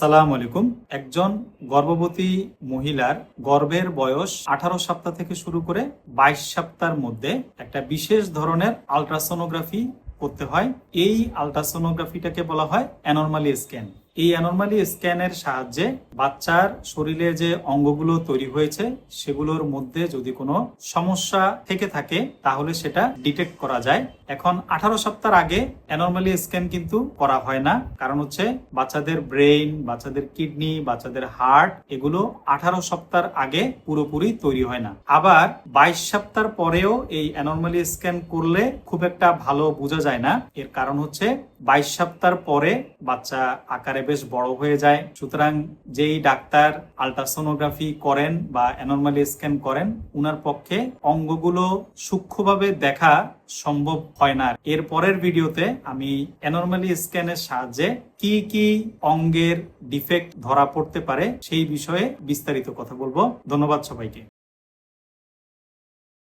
আসসালামু আলাইকুম। একজন গর্ভবতী মহিলার গর্ভের বয়স 18 সপ্তাহ থেকে শুরু করে 22 সপ্তাহের মধ্যে একটা বিশেষ ধরনের আলট্রাসোনোগ্রাফি করতে হয়। এই আলট্রাসোনোগ্রাফিটাকে বলা হয় অ্যানরমালি স্ক্যান। এই অ্যানরমালি স্ক্যানের সাহায্যে বাচ্চার শরীরে যে অঙ্গগুলো তৈরি হয়েছে সেগুলোর মধ্যে যদি কোনো সমস্যা থেকে থাকে তাহলে সেটা ডিটেক্ট করা যায়। এখন 18 সপ্তাহ আগে অ্যানরমালি স্ক্যান কিন্তু করা হয় না, কারণ হচ্ছে বাচ্চাদের ব্রেইন, বাচ্চাদের কিডনি, বাচ্চাদের হার্ট এগুলো 18 সপ্তাহ আগে পুরোপুরি তৈরি হয় না। আবার 22 সপ্তাহ পরেও এই অ্যানরমালি স্ক্যান করলে খুব একটা ভালো বোঝা যায় না। এর কারণ হচ্ছে 22 সপ্তাহ পরে বাচ্চা আকারে বেশ বড় হয়ে যায়। সুতরাং যেই ডাক্তার আলট্রাসোনোগ্রাফি করেন বা অ্যানরমালি স্ক্যান করেন উনার পক্ষে অঙ্গগুলো সূক্ষ্মভাবে দেখা সম্ভব হয় না। এর পরের ভিডিওতে আমি অ্যানরমালি স্ক্যানের সাহায্যে কি কি অঙ্গের ডিফেক্ট ধরা পড়তে পারে সেই বিষয়ে বিস্তারিত কথা বলবো। ধন্যবাদ সবাইকে।